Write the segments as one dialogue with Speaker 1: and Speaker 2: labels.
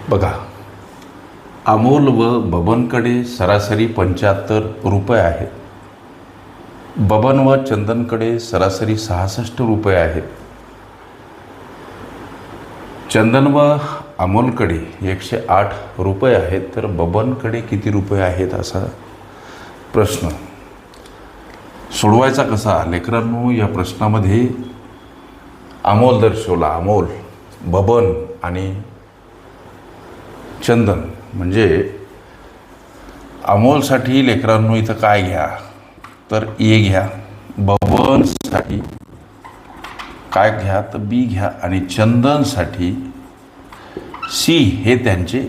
Speaker 1: बघा, अमोल व बबनकडे सरासरी 75 रुपये आहेत. बबन व चंदनकडे सरासरी 66 रुपये आहेत. चंदन व अमोलकडे 108 रुपये आहेत. तर बबनकडे किती रुपये आहेत असा प्रश्न सोडवायचा कसा? लेकरांनो, या प्रश्नामध्ये अमोल दर्शवला, अमोल, बबन आणि चंदन. म्हणजे अमोलसाठी लेकरांनो इथं काय घ्या तर ए घ्या, बबनसाठी काय घ्या तर बी घ्या, आणि चंदनसाठी सी हे त्यांचे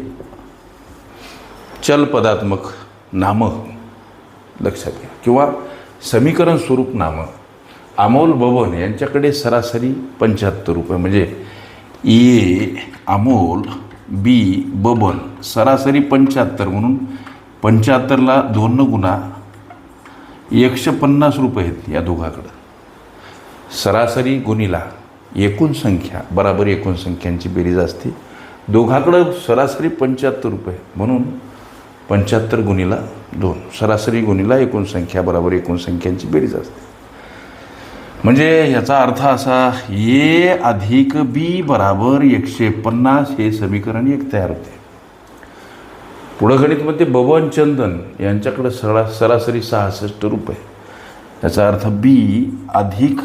Speaker 1: चलपदात्मक नामं लक्षात घ्या, किंवा समीकरण स्वरूप नामं. अमोल बबन यांच्याकडे सरासरी 75 रुपये, म्हणजे ए अमोल, बी बबन, सरासरी 75, म्हणून 75ला 2 गुणा 150 रुपये आहेत या दोघाकडं. सरासरी गुणिला एकूण संख्या बराबर एकूण संख्यांची बेरीज असते. दोघाकडं सरासरी 75 रुपये, म्हणून 75 गुणिला 2, सरासरी गुणिला एकूण संख्या बराबर एकूण संख्यांची बेरीज असते. म्हणजे याचा अर्थ असा, ए अधिक बी बराबर 150 हे समीकरण 1 तयार होते. पुढं गणितमध्ये बबन चंदन यांच्याकडे सरासरी 66 रुपये. याचा अर्थ बी अधिक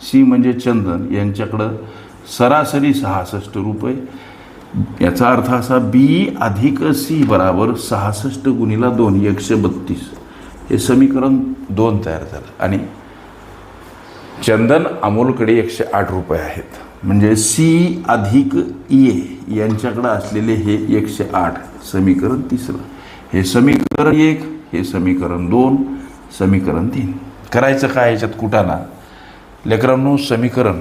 Speaker 1: सी म्हणजे चंदन यांच्याकडं सरासरी 66 रुपये. याचा अर्थ असा, बी अधिक सी बराबर 66 गुणिला 2 132 हे समीकरण 2 तयार झालं. आणि चंदन अमोलकडे 108 रुपये आहेत. म्हणजे सी अधिक ए यांच्याकडे असलेले हे 108 समीकरण 3. हे समीकरण 1, हे समीकरण 2, समीकरण 3. करायचं काय याच्यात कुटाणा? लेकरांनो, समीकरण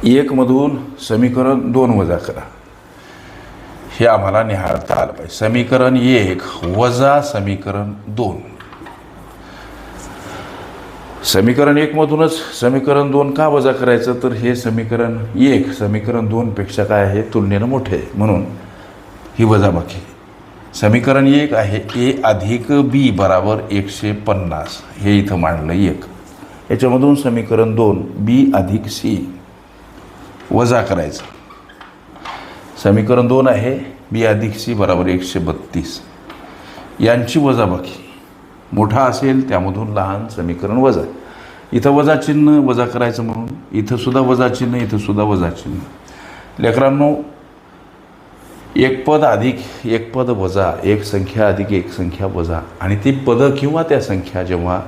Speaker 1: 1 मधून समीकरण 2 वजा करा. हे आम्हाला निहाळता आलं पाहिजे. समीकरण 1 वजा समीकरण 2. समीकरण 1 मधूनच समीकरण 2 का वजा करायचं? तर हे समीकरण 1 समीकरण 2 पेक्षा काय आहे? तुलनेनं मोठे आहे, म्हणून ही वजाबाकी. समीकरण 1 आहे ए अधिक बी बराबर 150, हे इथं मांडलं 1. याच्यामधून समीकरण 2 बी अधिक सी वजा करायचं. समीकरण 2 आहे बी अधिक सी बराबर 132, यांची वजाबाकी. मोठा असेल त्यामधून लहान समीकरण वजा. इथं वजा चिन्ह वजा करायचं, म्हणून इथं सुद्धा वजा चिन्ह, इथं सुद्धा वजा चिन्ह. लेकरांनो, एक पद अधिक एक पद वजा, एक संख्या अधिक एक संख्या वजा, आणि ती पदं किंवा त्या संख्या जेव्हा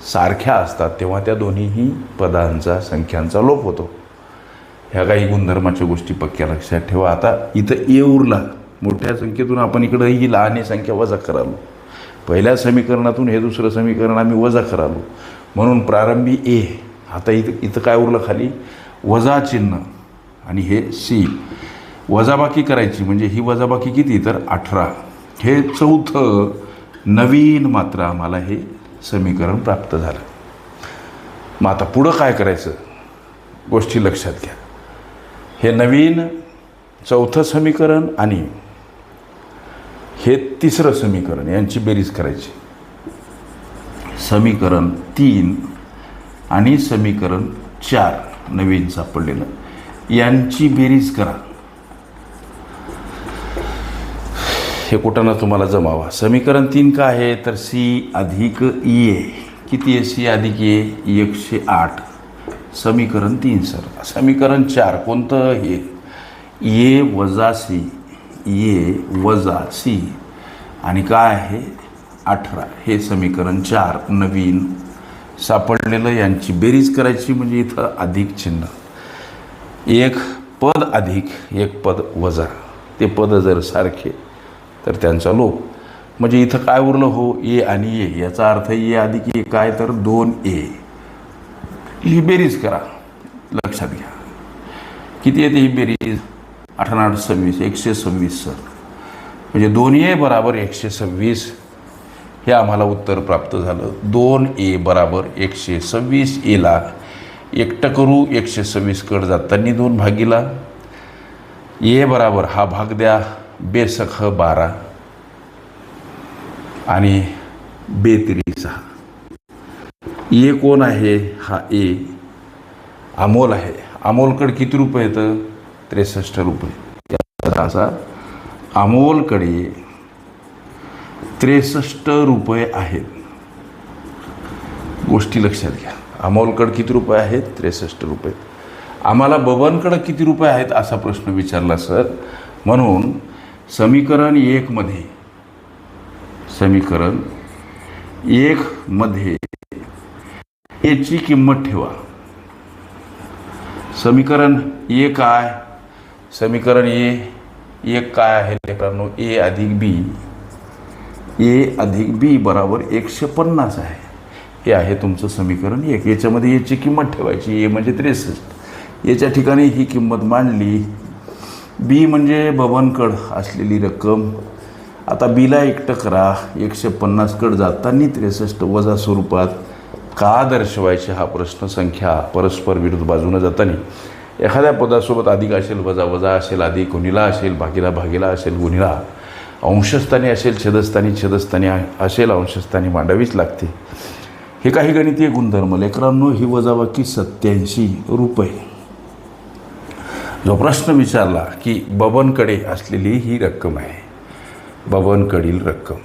Speaker 1: सारख्या असतात तेव्हा त्या दोन्हीही पदांचा संख्यांचा लोप होतो. ह्या काही गुणधर्माच्या गोष्टी पक्क्या लक्षात ठेवा. आता इथं ए उरला, मोठ्या संख्येतून आपण इकडं ही लहान संख्या वजा करालो. पहिल्या समीकरणातून हे दुसरं समीकरण आम्ही वजा करालो, म्हणून प्रारंभी ए. आता इथं काय उरलं? खाली वजा चिन्ह, आणि हे सी. वजाबाकी करायची, म्हणजे ही वजाबाकी किती? तर 18. हे 4थं नवीन मात्र आम्हाला हे समीकरण प्राप्त झालं. मग आता पुढं काय करायचं? गोष्टी लक्षात घ्या. हे नवीन 4थं समीकरण आणि हे 3रं समीकरण यांची बेरीज करायची. समीकरण 3 आणि समीकरण 4 नवीन सापडलेलं, यांची बेरीज करा. हे कुठं तुम्हाला जमावा. समीकरण 3 काय आहे? तर सी अधिक ए. किती आहे सी अधिक ए? 108. समीकरण 3 सर. समीकरण 4 कोणतं? हे ए वजा सी, ए वजा सी, आणि काय आहे? 18. हे समीकरण 4 नवीन सापडलेलं, यांची बेरीज करायची. म्हणजे इथं अधिक चिन्ह, एक पद अधिक एक पद वजा. ते पद जर सारखे तर त्यांचा लोप. म्हणजे इथं काय उरलं? हो, ए आणि ए. याचा अर्थ ए अधिक ए काय? तर 2a. ही बेरीज करा, लक्षात घ्या. किती येते ही बेरीज? 18 26 126 सर. म्हणजे 2a बराबर 126 हे आम्हाला उत्तर प्राप्त झालं. 2a बराबर 126. एला एकटं करू, 126 कड जाताना 2 भागीला ए बराबर हा भाग द्या बेसख 12 आणि बेतिरी 6. ए कोण आहे? हा ए अमोल आहे. अमोलकडे किती रुपये येतं? 63 रुपये. याचा असा अमोलकडे 63 रुपये आहेत. गोष्टी लक्षात घ्या. अमोलकडे किती रुपये आहेत? 63 रुपये. आम्हाला बबनकडे किती रुपये आहेत असा प्रश्न विचारला सर. म्हणून समीकरण 1 मध्ये एची किंमत ठेवा. समीकरण ए काय? समीकरण ए काय आहे लेकरांनो? ए अधिक बी बराबर 150 आहे. हे आहे तुमचं समीकरण 1. याच्यामध्ये एची किंमत ठेवायची. ए म्हणजे 63. याच्या ठिकाणी ही किंमत मांडली. बी म्हणजे बबनकड असलेली रक्कम. आता बीला एकटं करा. 150 कड जाताना 63 वजा स्वरूपात का दर्शवायचे हा प्रश्न. संख्या परस्पर विरुद्ध बाजूने जाताना एखाद्या पदासोबत अधिक असेल, वजा असेल, अधिक गुणिला असेल, भागीला असेल, गुणिला अंशस्थानी असेल, छेदस्थानी असेल, अंशस्थानी मांडावीच लागते. हे काही गणितीय गुणधर्म लेकरांनो. ही वजाबाकी 87 रुपये. जो प्रश्न विचारला की बबनकडे असलेली ही रक्कम आहे, बबनकडील रक्कम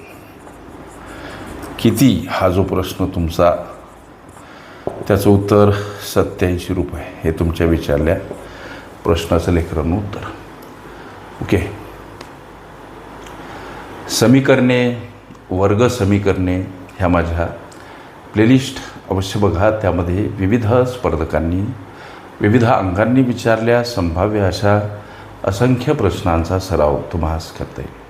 Speaker 1: किती, हा जो प्रश्न तुमचा, त्याचं उत्तर 87 रुपये. हे तुमच्या विचारल्या प्रश्नाचं लेकरांनो उत्तर. ओके. समीकरणे, वर्ग समीकरणे ह्या माझ्या प्लेलिस्ट अवश्य बघा. त्यामध्ये विविध स्पर्धकांनी विविध अंगांनी विचारल्या संभाव्य अशा असंख्य प्रश्नांचा सराव तुम्हाला करता येईल.